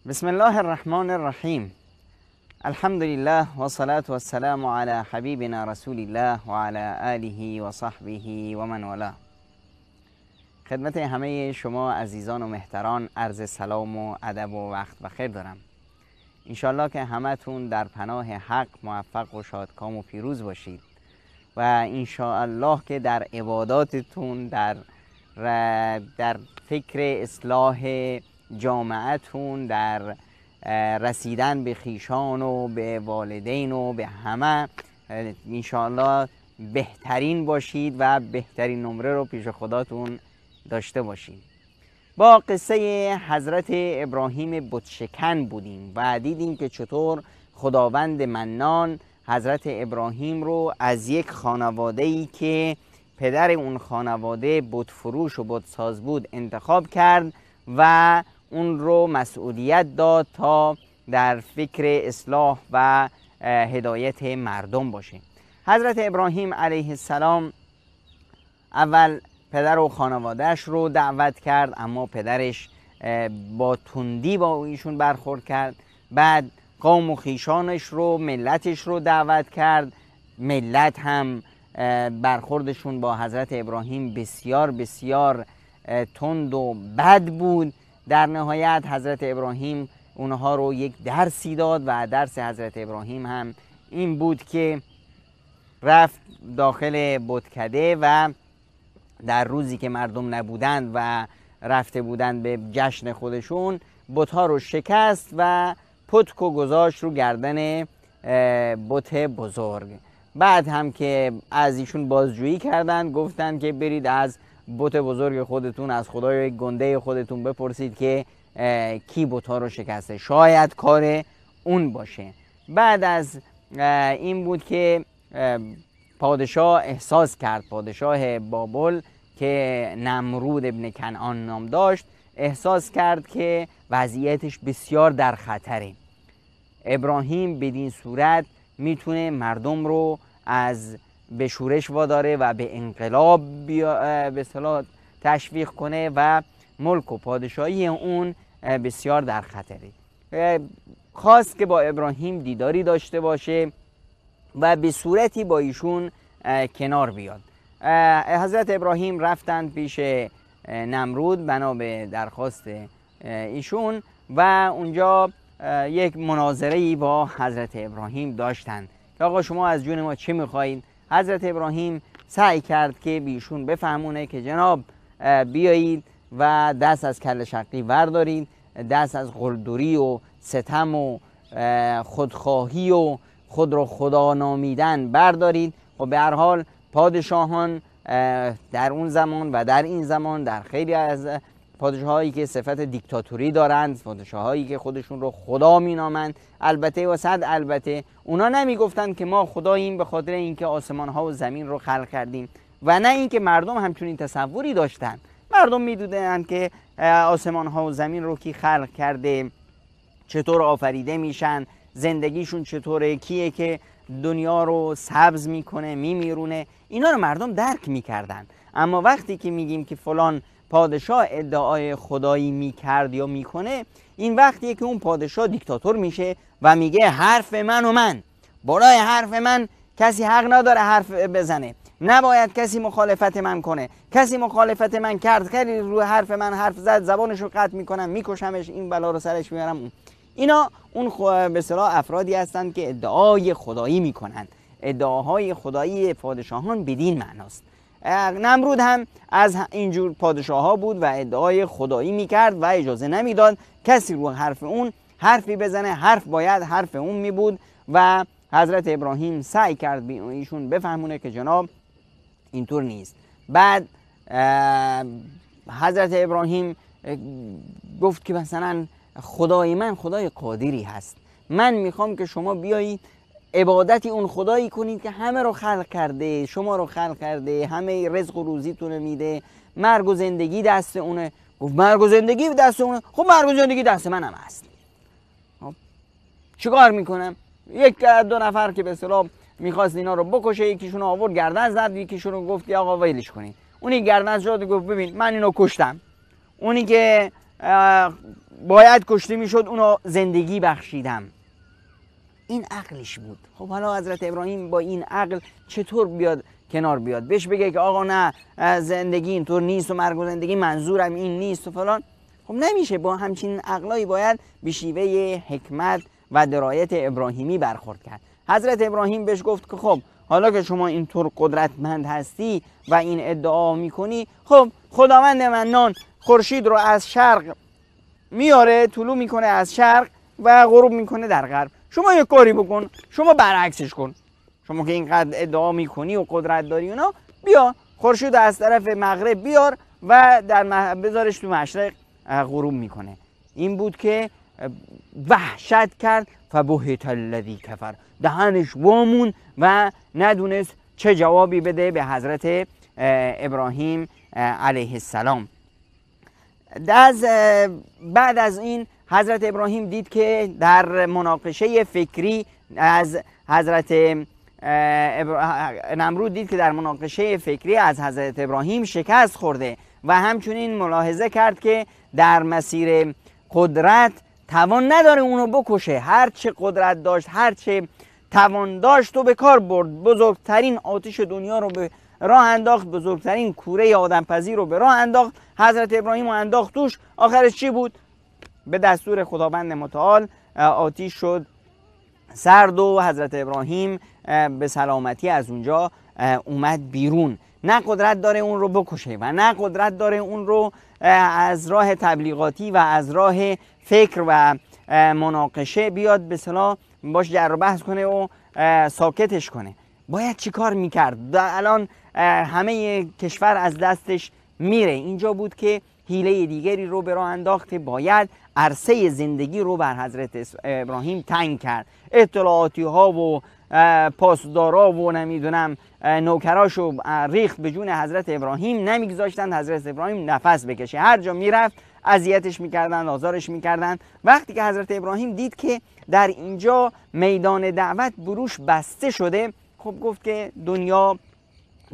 بسم الله الرحمن الرحیم. الحمد لله و صلاة و السلام علی حبیبنا رسول الله و علی آله و صحبه و من والاه. خدمت همه شما عزیزان و مهتران عرض سلام و ادب و وقت بخیر دارم. انشالله که همتون در پناه حق موفق و شادکام و پیروز باشید و انشاءالله که در عباداتتون در فکر اصلاح جامعتون، در رسیدن به خیشان و به والدین و به همه انشاءالله بهترین باشید و بهترین نمره رو پیش خداتون داشته باشید. با قصه حضرت ابراهیم بتشکن بودیم و دیدیم که چطور خداوند منان حضرت ابراهیم رو از یک خانواده‌ای که پدر اون خانواده بت فروش و بت ساز بود انتخاب کرد و اون رو مسئولیت داد تا در فکر اصلاح و هدایت مردم باشه. حضرت ابراهیم علیه السلام اول پدر و خانوادهش رو دعوت کرد، اما پدرش با تندی با ایشون برخورد کرد. بعد قوم و خیشانش رو، ملتش رو دعوت کرد. ملت هم برخوردشون با حضرت ابراهیم بسیار بسیار تند و بد بود. در نهایت حضرت ابراهیم اونها رو یک درسی داد و درس حضرت ابراهیم هم این بود که رفت داخل بتکده و در روزی که مردم نبودند و رفته بودند به جشن خودشون، بتها رو شکست و پتک و گذاشت رو گردن بت بزرگ. بعد هم که از ایشون بازجویی کردند، گفتند که برید از بت بزرگ خودتون، از خدای گنده خودتون بپرسید که کی بتها رو شکسته، شاید کار اون باشه. بعد از این بود که پادشاه احساس کرد، پادشاه بابل که نمرود ابن کنعان نام داشت، احساس کرد که وضعیتش بسیار در خطره. ابراهیم بدین صورت میتونه مردم رو از به شورش واداره و به انقلاب به اصطلاح تشویق کنه و ملک و پادشاهی اون بسیار در خطره. خواست که با ابراهیم دیداری داشته باشه و به صورتی با ایشون کنار بیاد. حضرت ابراهیم رفتند پیش نمرود بنا به درخواست ایشون و اونجا یک مناظره‌ای با حضرت ابراهیم داشتند که آقا شما از جون ما چه میخواید؟ حضرت ابراهیم سعی کرد که بیشون بفهمونه که جناب بیایید و دست از کله شقی وردارید، دست از قلدری و ستم و خودخواهی و خود رو خدا نامیدن بردارید. و به هر حال پادشاهان در اون زمان و در این زمان، در خیلی از پادشاهایی که صفت دیکتاتوری دارند، پادشاهایی که خودشون رو خدا مینامند، البته و صد البته، اونا نمیگفتند که ما خداییم به خاطر اینکه آسمان ها و زمین رو خلق کردیم، و نه اینکه مردم همچنین تصوری داشتند. مردم میدونند که آسمان ها و زمین رو کی خلق کرده، چطور آفریده میشن، زندگیشون چطوره، کیه که دنیا رو سبز میکنه میمیرونه، اینا رو مردم درک میکردن. اما وقتی که میگیم که فلان پادشاه ادعای خدایی میکرد یا میکنه، این وقتیه که اون پادشاه دیکتاتور میشه و میگه حرف من و من، بالای حرف من کسی حق نداره حرف بزنه، نباید کسی مخالفت من کنه، کسی مخالفت من کرد، خیلی رو حرف من حرف زد، زبانش رو قطع میکنم، میکشمش، این بلا رو سرش میارم. اینا اون به اصطلاح افرادی هستند که ادعای خدایی میکنند. ادعاهای خدایی پادشاهان بدین معناست. نمرود هم از اینجور پادشاه ها بود و ادعای خدایی میکرد و اجازه نمیداد کسی رو حرف اون حرفی بزنه. حرف باید حرف اون می بود و حضرت ابراهیم سعی کرد ایشون بفهمونه که جناب اینطور نیست. بعد حضرت ابراهیم گفت که مثلا خدای من خدای قادری هست، من میخوام که شما بیایید عبادتی اون خدایی کنید که همه رو خلق کرده، شما رو خلق کرده، همه رزق و روزیتون میده، مرگ و زندگی دست اونه. گفت مرگ و زندگی دست اونه؟ خب مرگ و زندگی دست منم هست. خب چیکار میکنم؟ یک دو نفر که به اصطلاح میخواست اینا رو بکشه، یکیشون آورد گردن زد، یکیشون رو گفت که آقا ویلش کنید. اونی گردن زد گفت ببین من اینو کشتم، اونی که باید کشته میشد اونو زندگی بخشیدم. این عقلش بود. خب حالا حضرت ابراهیم با این عقل چطور بیاد کنار بیاد بهش بگه که آقا نه زندگی اینطور نیست و مرگ و زندگی منظورم این نیست و فلان؟ خب نمیشه. با همچین عقلایی باید به شیوه حکمت و درایت ابراهیمی برخورد کرد. حضرت ابراهیم بهش گفت که خب حالا که شما اینطور قدرتمند هستی و این ادعا میکنی، خب خداوند منان خورشید رو از شرق میاره، طلوع میکنه از شرق و غروب میکنه در غرب. شما یک کاری بکن، شما برعکسش کن. شما که اینقدر ادعا میکنی و قدرت داری اونا، بیا خورشید از طرف مغرب بیار و بذارش تو مشرق غروب میکنه. این بود که وحشت کرد، فبهت الذی کفر، دهنش وامون و ندونست چه جوابی بده به حضرت ابراهیم علیه السلام. بعد از این حضرت ابراهیم دید که در مناقشه فکری از حضرت نمرود دید که در مناقشه فکری از حضرت ابراهیم شکست خورده و همچنین ملاحظه کرد که در مسیر قدرت توان نداره اونو بکشه. هرچه قدرت داشت، هرچه توان داشت و به کار برد. بزرگترین آتش دنیا رو به راه انداخت، بزرگترین کوره آدمپذیر رو به راه انداخت. حضرت ابراهیم رو انداخت توش. آخرش چی بود؟ به دستور خداوند متعال آتش شد سرد و حضرت ابراهیم به سلامتی از اونجا اومد بیرون. نه قدرت داره اون رو بکشه و نه قدرت داره اون رو از راه تبلیغاتی و از راه فکر و مناقشه بیاد به اصطلاح باش جر و بحث کنه و ساکتش کنه. باید چی کار میکرد؟ الان همه کشور از دستش میره. اینجا بود که حیله دیگری رو به راه انداخت که باید عرصه زندگی رو بر حضرت ابراهیم تنگ کرد. اطلاعاتی ها و پاسدارا و نمیدونم نوکراشو ریخت به جون حضرت ابراهیم، نمیگذاشتن حضرت ابراهیم نفس بکشه. هر جا میرفت اذیتش میکردن، آزارش میکردن. وقتی که حضرت ابراهیم دید که در اینجا میدان دعوت بروش بسته شده، خب گفت که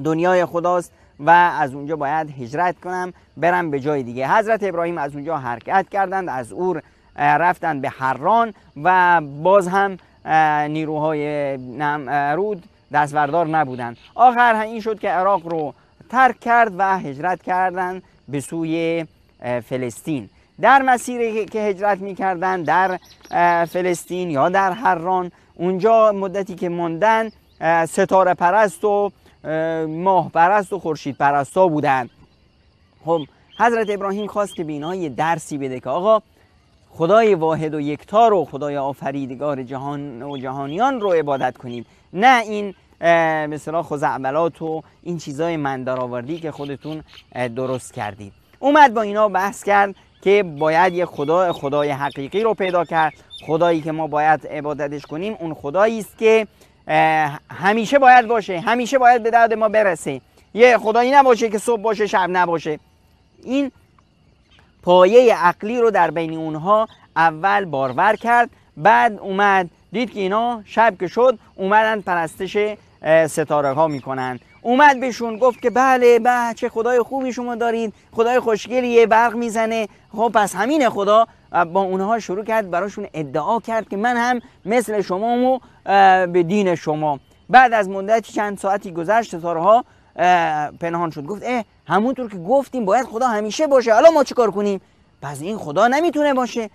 دنیای خداست و از اونجا باید هجرت کنم برم به جای دیگه. حضرت ابراهیم از اونجا حرکت کردند، از اور رفتن به حران و باز هم نیروهای نمرود دستبردار نبودند. آخر این شد که عراق رو ترک کرد و هجرت کردند به سوی فلسطین. در مسیری که هجرت می‌کردند در فلسطین یا در حران، اونجا مدتی که ماندن ستاره پرست و ماه پرست و خورشید پرستا بودند. خب حضرت ابراهیم خواست که به اینها یه درسی بده که آقا خدای واحد و یکتا رو، خدای آفریدگار جهان و جهانیان رو عبادت کنیم، نه این مثلا خزعبلات و این چیزای من درآوردی که خودتون درست کردید. اومد با اینا بحث کرد که باید یک خدای حقیقی رو پیدا کرد. خدایی که ما باید عبادتش کنیم اون خدایی است که همیشه باید باشه، همیشه باید به درد ما برسه. یه خدایی نباشه که صبح باشه شب نباشه. این پایه عقلی رو در بین اونها اول بارور کرد. بعد اومد دید که اینا شب که شد اومدن پرستش ستاره ها میکنن. اومد بهشون گفت که بله چه خدای خوبی شما دارید، خدای خوشگلیه، برق میزنه. خب پس همین خدا. با اونها شروع کرد براشون ادعا کرد که من هم مثل شما و به دین شما. بعد از مدتی چند ساعتی گذشت، ستاره ها پنهان شد. گفت همونطور که گفتیم باید خدا همیشه باشه، حالا ما چیکار کنیم؟ پس این خدا نمیتونه باشه،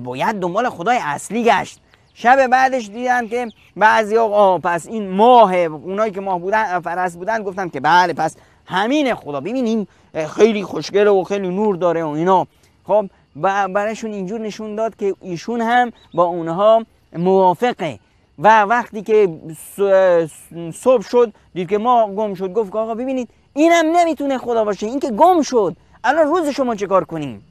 باید دنبال خدای اصلی گشت. شب بعدش دیدن که بعضیا پس این ماه، اونایی که ماه بودن فرس بودن گفتن که بله پس همین خدا، ببینیم خیلی خوشگله و خیلی نور داره و اینا. خب برایشون اینجور نشون داد که ایشون هم با اونها موافقه. و وقتی که صبح شد دید که ما گم شد، گفت آقا ببینید اینم نمیتونه خدا باشه، این که گم شد، الان روز شما چه کار کنیم؟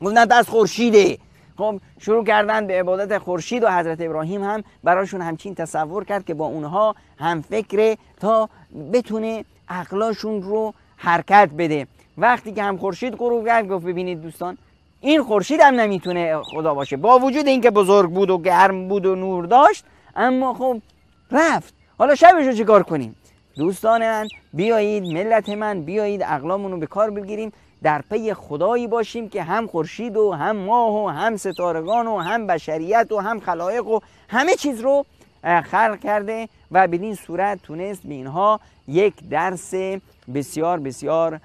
گفتن دست خورشیده. خب شروع کردن به عبادت خورشید و حضرت ابراهیم هم براشون همچین تصور کرد که با اونها هم فکره تا بتونه عقلاشون رو حرکت بده. وقتی که هم خورشید غروب کرد گفت ببینید دوستان این خورشید هم نمیتونه خدا باشه، با وجود اینکه بزرگ بود و گرم بود و نور داشت، اما خب رفت. حالا شبش رو چه کار کنیم؟ دوستان من بیایید، ملت من بیایید عقلامون رو به کار بگیریم. در پی خدایی باشیم که هم خورشید و هم ماه و هم ستارگان و هم بشریت و هم خلایق و همه چیز رو خلق کرده و بدین صورت تونست به اینها یک درس بسیار بسیار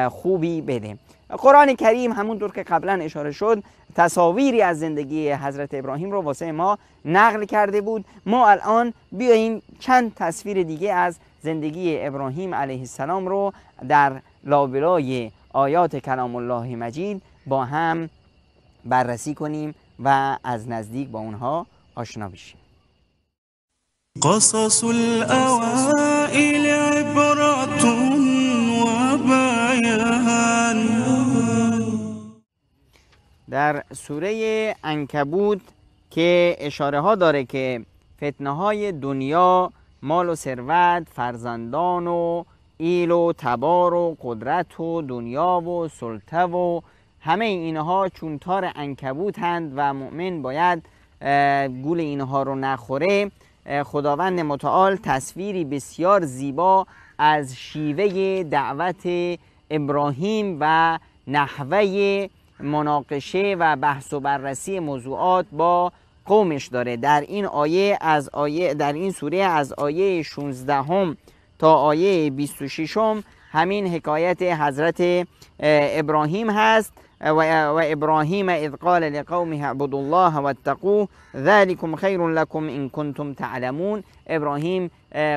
خوبی بده. قرآن کریم همونطور که قبلا اشاره شد تصاویری از زندگی حضرت ابراهیم رو واسه ما نقل کرده بود. ما الان بیاییم چند تصویر دیگه از زندگی ابراهیم علیه السلام رو در لابلای آیات کلام الله مجید با هم بررسی کنیم و از نزدیک با اونها آشنا بشیم. قصص الأوائل عبرة وبيان. در سوره عنکبوت که اشاره ها داره که فتنه های دنیا، مال و ثروت، فرزندان و ایل و تبار و قدرت و دنیا و سلطه و همه اینها چون تار عنکبوتند و مؤمن باید گول اینها رو نخوره. خداوند متعال تصویری بسیار زیبا از شیوه دعوت ابراهیم و نحوه مناقشه و بحث و بررسی موضوعات با قومش داره. در این سوره از آیه 16 تا آیه 26 همین حکایت حضرت ابراهیم هست. و ابراهیم اذ قال لقومه اعبدوا الله واتقوه ذلكم خیر لكم ان کنتم تعلمون. ابراهیم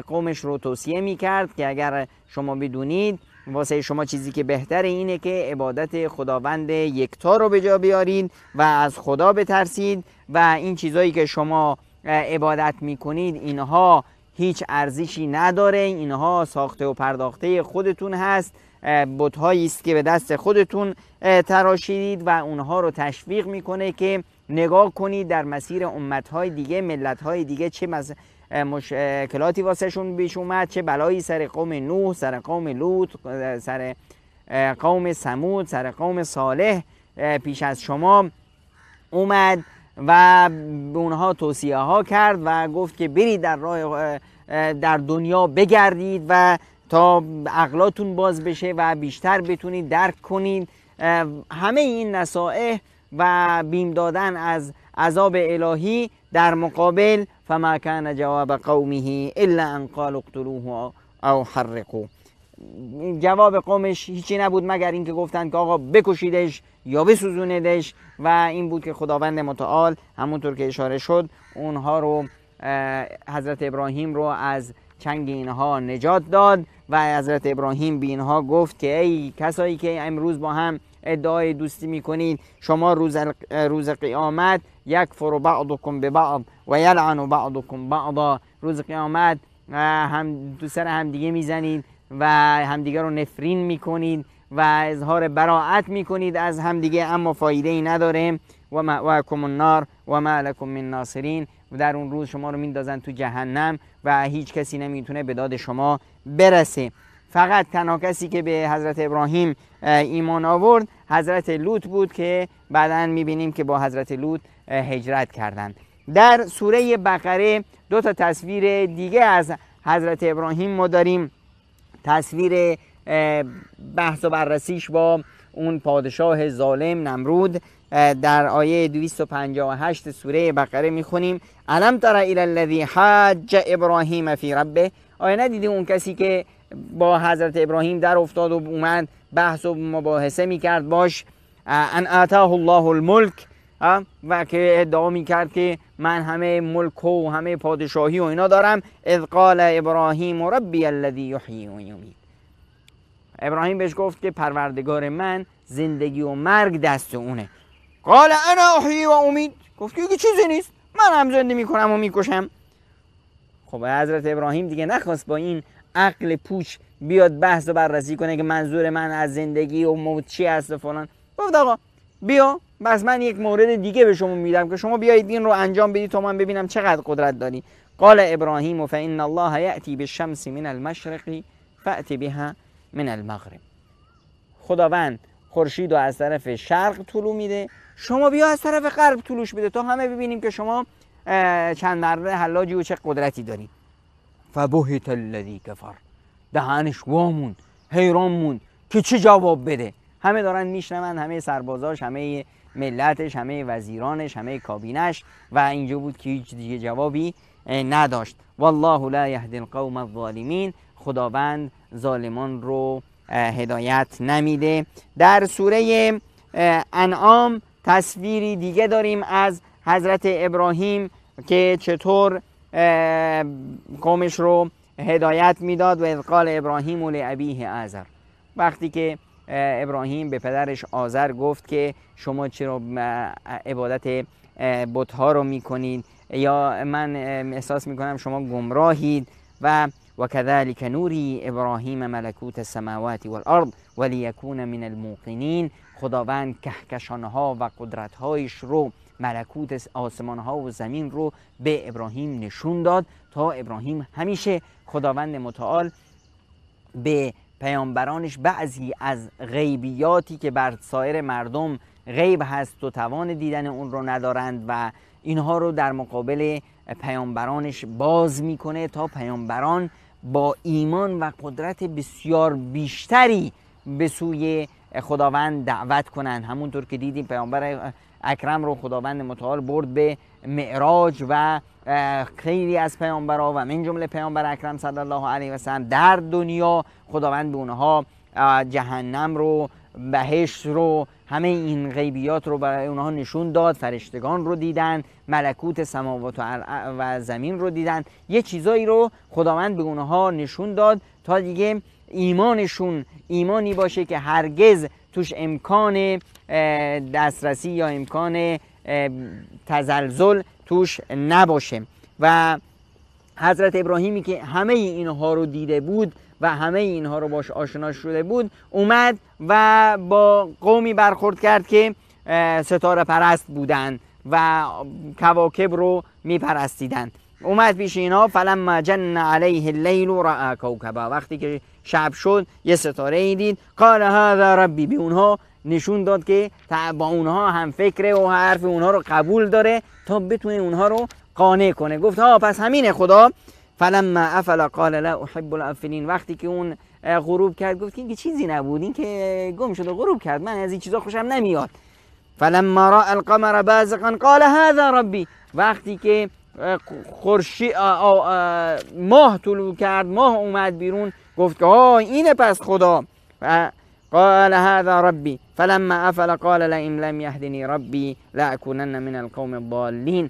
قومش رو توصیه میکرد که اگر شما بدونید واسه شما چیزی که بهتره اینه که عبادت خداوند یکتا رو به جا بیارید و از خدا بترسید و این چیزایی که شما عبادت میکنید اینها هیچ ارزشی نداره، اینها ساخته و پرداخته خودتون هست، بت‌هایی است که به دست خودتون تراشیدید و اونها رو تشویق میکنه که نگاه کنید در مسیر امت‌های دیگه، ملت‌های دیگه چه مشکلاتی واسهشون پیش اومد، چه بلایی سر قوم نوح، سر قوم لوط، سر قوم ثمود، سر قوم صالح پیش از شما اومد و به اونها توصیه ها کرد و گفت که برید در دنیا بگردید و تا عقلاتون باز بشه و بیشتر بتونید درک کنید. همه این نصائح و بیم دادن از عذاب الهی در مقابل فما کان جواب قومه الا ان قالوا اقتلوه او حرقوه. جواب قومش هیچی نبود مگر اینکه گفتند که آقا بکشیدش یا بسوزوندش و این بود که خداوند متعال همونطور که اشاره شد اونها رو، حضرت ابراهیم رو از چنگ اینها نجات داد و حضرت ابراهیم به اینها گفت که ای کسایی که امروز با هم ادعای دوستی میکنید، شما روز قیامت یکفر بعضکم ببعض و یلعن بعضکم بعضا، روز قیامت هم تو سر همدیگه میزنید و همدیگه رو نفرین میکنید و اظهار براءت میکنید از همدیگه، اما فایده ای نداره. و مأواکم النار و ما لکم من ناصرین، و در اون روز شما رو میندازن تو جهنم و هیچ کسی نمیتونه به داد شما برسه. فقط تنها کسی که به حضرت ابراهیم ایمان آورد حضرت لوط بود که بعداً میبینیم که با حضرت لوط هجرت کردند. در سوره بقره دو تا تصویر دیگه از حضرت ابراهیم ما داریم. تصویر بحث و بررسیش با اون پادشاه ظالم نمرود. در آیه 258 سوره بقره میخونیم الم تر الی الذی حاج ابراهیم فی ربه، آیا ندیدی اون کسی که با حضرت ابراهیم در افتاد و اومد بحث و مباحثه میکرد باش، ان آتاه الله الملک، و که ادعا میکرد که من همه ملک و همه پادشاهی و اینا دارم. اذ قال ابراهیم ربی الذی یحیی و یمیت، ابراهیم بهش گفت که پروردگار من زندگی و مرگ دست اونه. قال انا احیی و امیت، گفت که چیزی نیست، من هم زنده میکنم و میکشم. خب حضرت ابراهیم دیگه نخواست با این عقل پوچ بیاد بحث و بررسی کنه که منظور من از زندگی و موت چی هست فلان. گفت آقا بیا، بس من یک مورد دیگه به شما میدم که شما بیایید این رو انجام بدید تا من ببینم چقدر قدرت داری. قال ابراهیم فإن الله یأتی بالشمس من المشرق فأت بها من المغرب، خداوند خورشید رو از طرف شرق طلوع میده، شما بیا از طرف غرب طلوعش بده تا همه ببینیم که شما چند مرده حلاجی و چه قدرتی داری. فبهت الذی کفر، دهنش وامون، حیران موند که چه جواب بده. همه دارن میشنون، همه سربازاش، همه ملتش، همه وزیرانش، همه کابینش، و اینجا بود که هیچ دیگه جوابی نداشت. والله لا یهدی القوم الظالمین، خداوند ظالمان رو هدایت نمیده. در سوره انعام تصویری دیگه داریم از حضرت ابراهیم که چطور قومش رو هدایت میداد. و اذ قال ابراهیم لابیه آزر، وقتی که ابراهیم به پدرش آزر گفت که شما چرا عبادت بت‌ها رو میکنید، یا من احساس میکنم شما گمراهید. و كذلك نوری ابراهیم ملکوت السماوات والارض ولیکون من الموقنین، خداوند کهکشانها و قدرتهایش رو، ملکوت آسمانها و زمین رو به ابراهیم نشون داد تا ابراهیم همیشه خداوند متعال به پیامبرانش بعضی از غیبیاتی که بر سایر مردم غیب هست و توان دیدن اون رو ندارند و اینها رو در مقابل پیامبرانش باز میکنه تا پیامبران با ایمان و قدرت بسیار بیشتری به سوی خداوند دعوت کنند. همونطور که دیدیم پیامبر اکرم رو خداوند متعال برد به معراج و خیلی از پیامبرها و من جمله پیامبر اکرم صلی الله علیه و سلم در دنیا خداوند به اونها جهنم رو، بهشت رو، همه این غیبیات رو برای اونها نشون داد. فرشتگان رو دیدن، ملکوت سماوات و زمین رو دیدن، یه چیزایی رو خداوند به اونها نشون داد تا دیگه ایمانشون ایمانی باشه که هرگز توش امکان دسترسی یا امکان تزلزل توش نباشه. و حضرت ابراهیمی که همه اینها رو دیده بود و همه اینها رو باش آشنا شده بود، اومد و با قومی برخورد کرد که ستاره پرست بودن و کواکب رو میپرستیدن. اومد پیش اینا، فلما جن علیه اللیل رأى کوکبا، وقتی که شب شد یه ستاره ای دید. قال هذا ربی، به اونها نشون داد که با اونها هم فکره و حرف اونها رو قبول داره تا بتونه اونها رو قانع کنه. گفت ها پس همینه خدا. فلما افل قال لا احب الافلین، وقتی که اون غروب کرد گفت که این چیزی نبود، این که گم شد و غروب کرد، من از این چیزا خوشم نمیاد. فلما راى القمر بازغا قال هذا ربی، وقتی که خورشید ماه طلوع کرد، ماه اومد بیرون، گفت که اینه پس خدا. قال هذا ربی فلما افل قال لئن لم يهدني ربی لاكونن من القوم الضالین،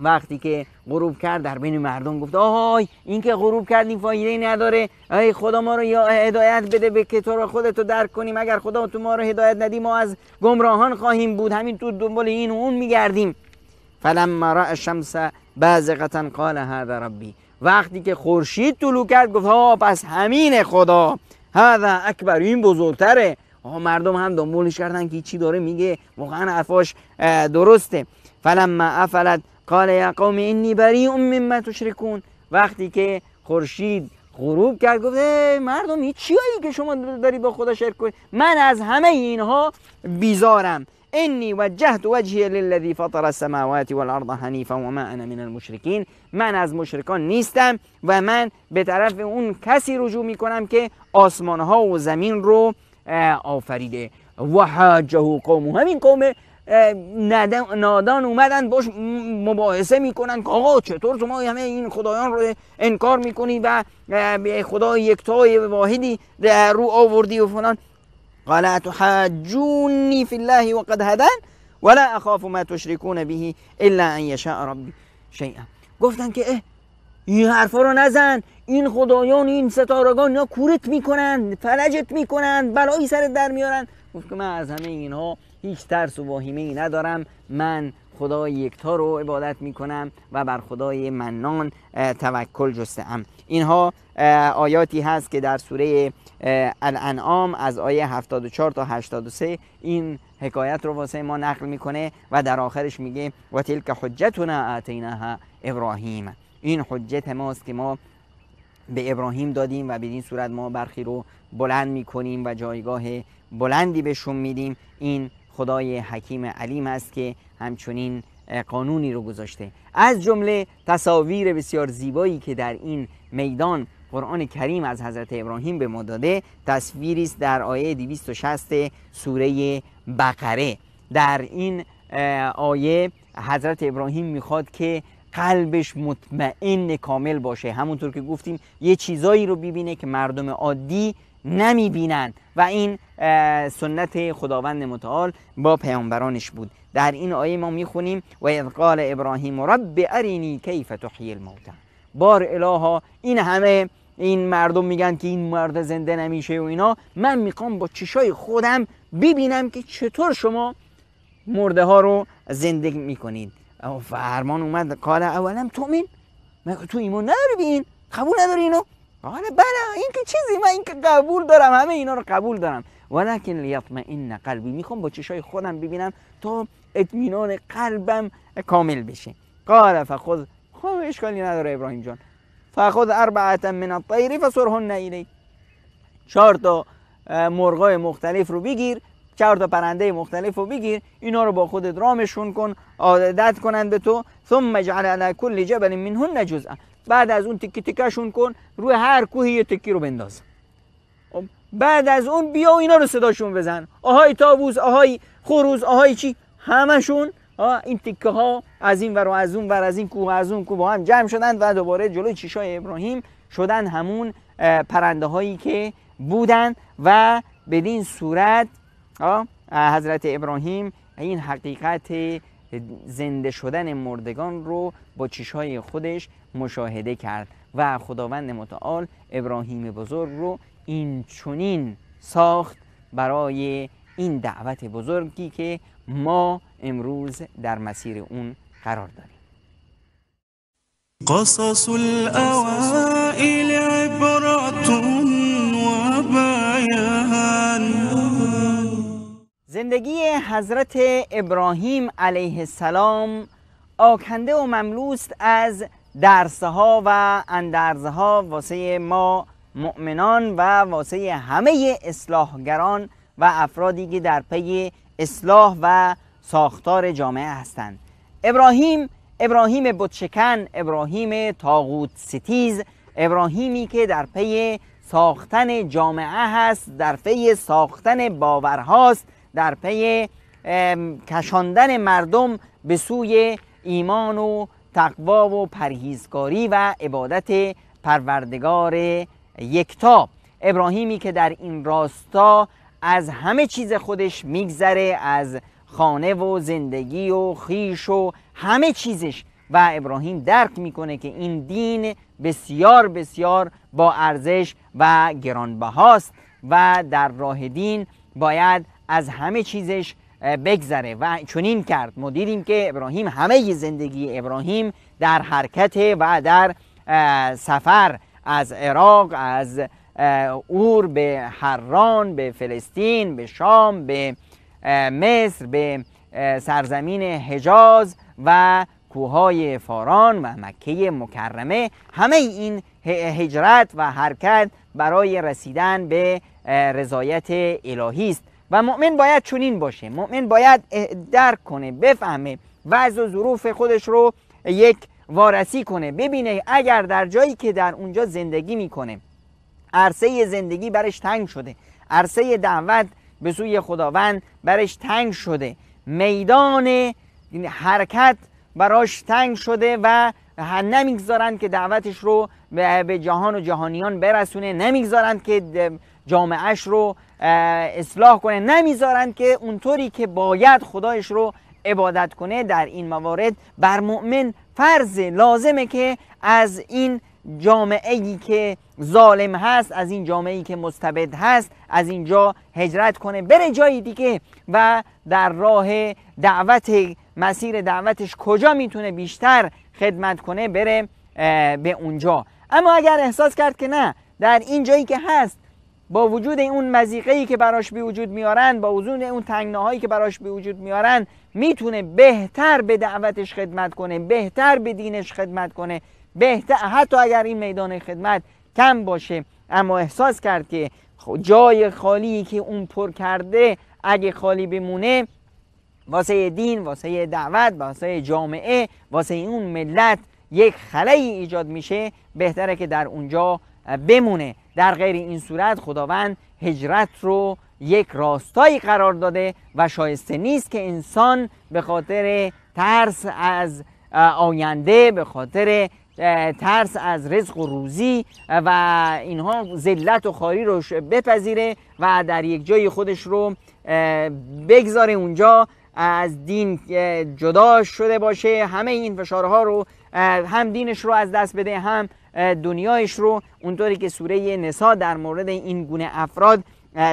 وقتی که غروب کرد در بین مردم گفت آهای این که غروب کردیم فایده نداره، ای خدا ما رو یا هدایت بده به که تو رو خودتو درک کنیم، اگر خدا تو ما رو هدایت ندی ما از گمراهان خواهیم بود، همین تو دنبال این و اون میگردیم. فلما رأى الشمس بازغة قال هذا ربی، وقتی که خورشید طلوع کرد گفت پس همین خدا. هذا اکبر، این بزرگتره. مردم هم دنبالش کردن که چی داره میگه، واقعا حرفاش درسته. فلما افلت قال یا قوم انی بریء مما تشركون، وقتی که خورشید غروب کرد گفت مردم این چیایی که شما دارید با خدا شرک کنید، من از همه اینها بیزارم. انی وجهت وجهی للذی فطر السماوات والارض حنیفا وما انا من المشرکین، من از مشرکان نیستم و من به طرف اون کسی رجوع میکنم که آسمانها و زمین رو آفریده. و حاجه قومه، همین قوم نادان اومدن باش مباحثه میکنن که آقا چطور شما همه این خدایان رو انکار میکنی و به خدای یکتای واحدی رو آوردی و فلان. قال اتحاجونی فی الله وقد هدن ولا اخاف ما تشركون به الا ان یشاء ربی شیئا. گفتن که این حرفا رو نزن، این خدایان این ستارگان اینا کورت میکنن، فلجت میکنن، بلایی سرت در میارن. گفت که من از همه اینها هیچ ترس و واهمه ای ندارم، من خدای یکتا رو عبادت میکنم و بر خدای منان توکل جسته‌ام. اینها آیاتی هست که در سوره الانعام از آیه 74 تا 83 این حکایت رو واسه ما نقل میکنه و در آخرش میگه و تلک حجتنا آتیناها ابراهیم، این حجت ماست که ما به ابراهیم دادیم و بدین صورت ما برخی رو بلند میکنیم و جایگاه بلندی بهشون میدیم. این خدای حکیم علیم است که همچنین قانونی رو گذاشته. از جمله تصاویر بسیار زیبایی که در این میدان قرآن کریم از حضرت ابراهیم به ما داده تصویری است در آیه 260 سوره بقره. در این آیه حضرت ابراهیم میخواد که قلبش مطمئن کامل باشه، همونطور که گفتیم یه چیزایی رو ببینه که مردم عادی نمیبینن و این سنت خداوند متعال با پیامبرانش بود. در این آیه ما میخونیم و اذ قال ابراهیم رب ارینی کیف تحیی الموتى. بار الها این همه این مردم میگن که این مرد زنده نمیشه و اینا، من میخوام با چشای خودم ببینم که چطور شما مرده ها رو زنده میکنید. فرمان اومد قال اولم تؤمن، مگه تو ایمان نداری به این؟ قبول نداری اینو؟ قال بله این که چیزی، من این که قبول دارم، همه اینا رو قبول دارم، ولکن لیطمئن قلبی، میخوام با چشای خودم ببینم تا اطمینان قلبم کامل بشه. قال فخذ، خب اشکالی نداره ابراهیم جان، فخذ اربعه من الطیر فصرهن الیک، 4 تا مرغای مختلف رو بگیر، 4 تا پرنده مختلف رو بگیر، اینا رو با خودت رامشون کن، عادت کنن به تو، ثم اجعل علی کل جبل منهن جزءا، بعد از اون تکی تکشون کن، روی هر کوهی یه تکی رو بنداز، بعد از اون بیا و اینا رو صداشون بزن، آهای طاووس، آهای خروس، آهای چی، همشون این تکه ها از این ور و از اون ور، از این کوه از اون کوه با هم جمع شدن و دوباره جلوی چشای ابراهیم شدن همون پرنده هایی که بودن و بدین صورت حضرت ابراهیم این حقیقت زنده شدن مردگان رو با چشای خودش مشاهده کرد و خداوند متعال ابراهیم بزرگ رو این چنین ساخت برای این دعوت بزرگی که ما امروز در مسیر اون قرار داریم. قصص الأوائل عبرة وبيان. زندگی حضرت ابراهیم علیه السلام آکنده و مملوست از درسها و اندرزها واسه ما مؤمنان و واسه همه اصلاحگران و افرادی که در پی اصلاح و ساختار جامعه هستند. ابراهیم بتشکن، ابراهیم طاغوت ستیز، ابراهیمی که در پی ساختن جامعه هست، در پی ساختن باورهاست، در پی کشاندن مردم به سوی ایمان و تقوا و پرهیزکاری و عبادت پروردگار یکتا. ابراهیمی که در این راستا از همه چیز خودش میگذره، از خانه و زندگی و خیش و همه چیزش، و ابراهیم درک میکنه که این دین بسیار بسیار با ارزش و گرانبهاست و در راه دین باید از همه چیزش بگذره و چنین کرد. ما دیدیم که ابراهیم همه زندگی ابراهیم در حرکت و در سفر از عراق، از اور به حران، به فلسطین، به شام، به مصر، به سرزمین حجاز و کوههای فاران و مکه مکرمه، همه این هجرت و حرکت برای رسیدن به رضایت الهی است و مؤمن باید چنین باشه. مؤمن باید درک کنه، بفهمه وضع و ظروف خودش رو یک وارسی کنه، ببینه اگر در جایی که در اونجا زندگی میکنه عرصه زندگی برش تنگ شده، عرصه دعوت به سوی خداوند برش تنگ شده، میدان حرکت براش تنگ شده و نمیگذارند که دعوتش رو به جهان و جهانیان برسونه، نمیگذارند که جامعهش رو اصلاح کنه، نمیذارند که اونطوری که باید خدایش رو عبادت کنه. در این موارد بر مؤمن فرض لازمه که از این جامعه‌ای که ظالم هست، از این جامعه‌ای که مستبد هست، از اینجا هجرت کنه، بره جای دیگه و در راه دعوت، مسیر دعوتش کجا میتونه بیشتر خدمت کنه بره به اونجا. اما اگر احساس کرد که نه، در این جایی که هست با وجود اون مضیقه‌ای که براش به وجود میارن، با وجود اون تنگناهایی که براش به وجود میارن، میتونه بهتر به دعوتش خدمت کنه، بهتر به دینش خدمت کنه، بهتر حتی اگر این میدان خدمت کم باشه، اما احساس کرد که جای خالی که اون پر کرده اگه خالی بمونه، واسه دین، واسه دعوت، واسه جامعه، واسه اون ملت یک خلایی ایجاد میشه، بهتره که در اونجا بمونه. در غیر این صورت خداوند هجرت رو یک راستایی قرار داده و شایسته نیست که انسان به خاطر ترس از آینده، به خاطر ترس از رزق و روزی و اینها ذلت و خواری رو بپذیره و در یک جای خودش رو بگذاره اونجا از دین جدا شده باشه، همه این فشارها رو هم دینش رو از دست بده هم دنیایش رو، اونطوری که سوره نساء در مورد این گونه افراد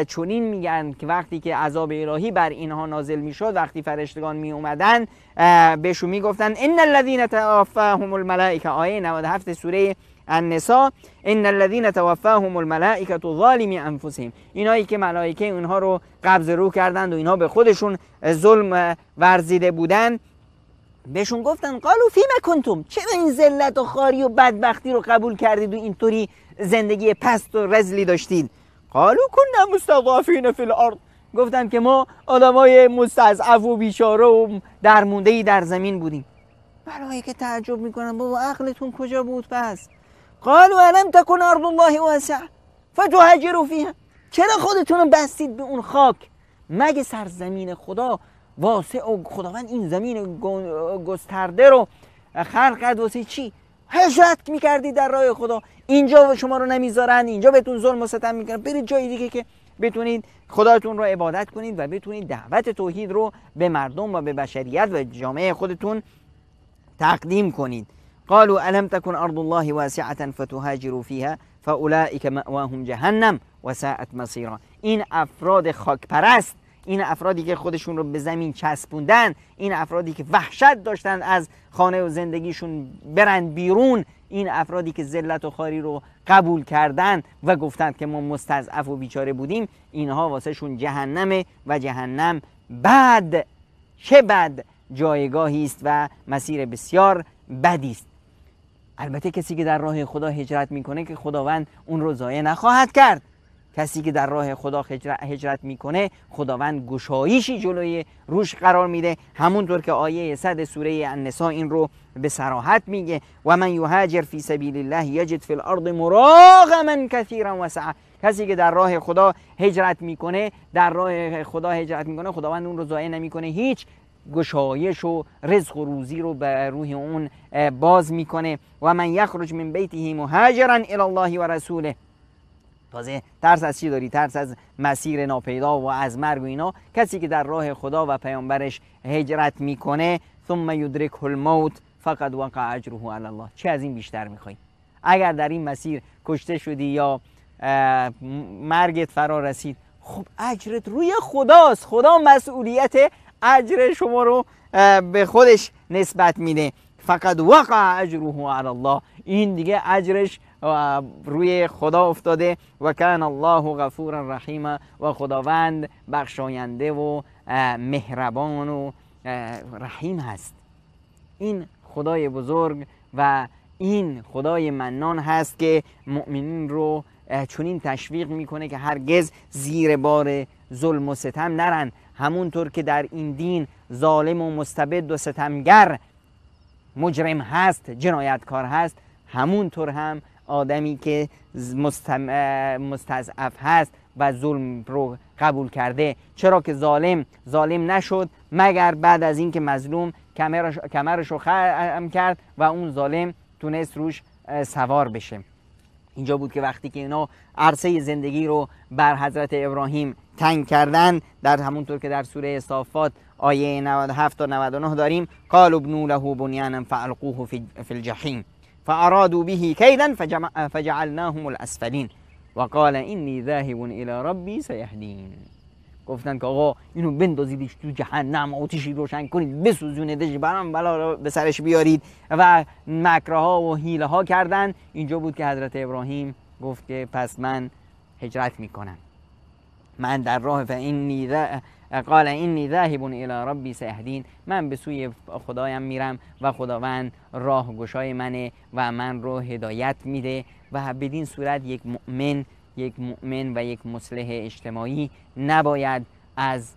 چنین میگن که وقتی که عذاب الهی بر اینها نازل میشد، وقتی فرشتگان می اومدن بهشون میگفتن ان الذين توفاهم الملائکه، آیه 97 سوره النساء، ان الذين توفاهم الملائکه ظالمی انفسهم، اینایی که ملائکه اونها رو قبض روح کردند و اینها به خودشون ظلم ورزیده بودن، بهشون گفتن قالوا فیما کنتم، چرا این ذلت و خواری و بدبختی رو قبول کردید و اینطوری زندگی پست و رذلی داشتید؟ قالوا كنا مستضعفین فی الارض، گفتن که ما آدمای مستضعف و بیچاره و درمونده‌ای در زمین بودیم. ملائکه تعجب میکنن بابا عقلتون کجا بود پس؟ قالوا الم تکن ارض الله واسعه فتهاجروا فیها، چرا خودتون رو بستید به اون خاک؟ مگه سرزمین خدا واسع و خداوند این زمین گسترده رو خلق کرد واسه چی؟ هجرت میکردید در راه خدا، اینجا شما رو نمیذارن، اینجا بهتون ظلم و ستم میکنن، برید جای دیگه که بتونید خداتون رو عبادت کنید و بتونید دعوت توحید رو به مردم و به بشریت و جامعه خودتون تقدیم کنید. قالوا الم تكن ارض الله واسعه فتهاجروا فيها فاولئك مأواهم جهنم وساءت مصيرا، این افراد خاک پرست، این افرادی که خودشون رو به زمین چسبوندن، این افرادی که وحشت داشتن از خانه و زندگیشون برن بیرون، این افرادی که ذلت و خواری رو قبول کردن و گفتند که ما مستضعف و بیچاره بودیم، اینها واسه شون جهنمه و جهنم بد، چه بد جایگاهی است و مسیر بسیار بدی است. البته کسی که در راه خدا هجرت میکنه که خداوند اون رو ضایع نخواهد کرد. کسی که در راه خدا هجرت میکنه خداوند گشایشی جلوی روش قرار میده، همونطور که آیه 100 سوره النساء این رو به صراحت میگه و من یهاجر فی سبیل الله یجد فی الارض مراغما کثیرا وسعه، کسی که در راه خدا هجرت میکنه، در راه خدا هجرت میکنه، خداوند اون رو ضایع نمیکنه، هیچ گشایش و رزق و روزی رو به روح اون باز میکنه. و من یخرج من بیته مهاجرا الی الله و رسوله، تازه ترس از چی داری؟ ترس از مسیر ناپیدا و از مرگ و اینا. کسی که در راه خدا و پیامبرش هجرت میکنه ثم یدرکه الموت فقد وقع اجره علی الله، چه از این بیشتر میخوای؟ اگر در این مسیر کشته شدی یا مرگت فرا رسید، خب اجرت روی خداست، خدا مسئولیت اجر شما رو به خودش نسبت میده. فقد وقع اجره علی الله، این دیگه اجرش روی خدا افتاده. و کان الله غفورا رحیما، و خداوند بخشاینده و مهربان و رحیم هست. این خدای بزرگ و این خدای منان هست که مؤمنین رو چنین تشویق میکنه که هرگز زیر بار ظلم و ستم نرن. همونطور که در این دین ظالم و مستبد و ستمگر مجرم هست، جنایتکار هست، همونطور هم آدمی که مستضعف هست و ظلم رو قبول کرده، چرا که ظالم نشد مگر بعد از اینکه مظلوم کمرش رو خم کرد و اون ظالم تونست روش سوار بشه. اینجا بود که وقتی که اینا عرصه زندگی رو بر حضرت ابراهیم تنگ کردن، در همونطور که در سوره صافات آیه 97 تا 99 داریم، قالوا ابنوا له بنیانا فالقوه فی الجحیم فارادوا به کیدا فجعلناهم الاسفلین و قال انی ذاهب الی ربی سیهدین. گفتن که آقا اینو بندازیدش تو جهنم، آتیشی روشن کنید، بسوزونیدش، برام بلا به سرش بیارید و مکرها و حیله ها کردن. اینجا بود که حضرت ابراهیم گفت که پس من هجرت میکنم، من در راه قال انی ذاهب الی ربی سیهدین، من به سوی خدایم میرم و خداوند راه گشای منه و من رو هدایت میده. و بدین صورت یک مؤمن و یک مصلح اجتماعی نباید از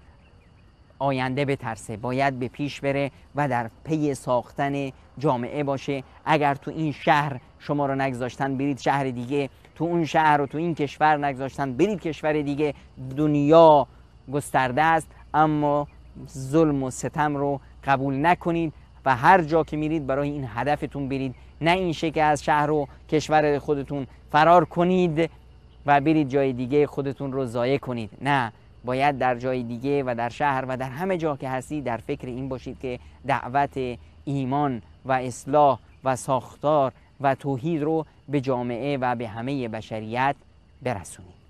آینده بترسه، باید به پیش بره و در پی ساختن جامعه باشه. اگر تو این شهر شما رو نگذاشتن برید شهر دیگه، تو اون شهر و تو این کشور نگذاشتن برید کشور دیگه. دنیا گسترده است اما ظلم و ستم رو قبول نکنید و هر جا که میرید برای این هدفتون برید، نه این که از شهر و کشور خودتون فرار کنید و برید جای دیگه خودتون رو ضایع کنید. نه، باید در جای دیگه و در شهر و در همه جا که هستید در فکر این باشید که دعوت ایمان و اصلاح و ساختار و توحید رو به جامعه و به همه بشریت برسونید.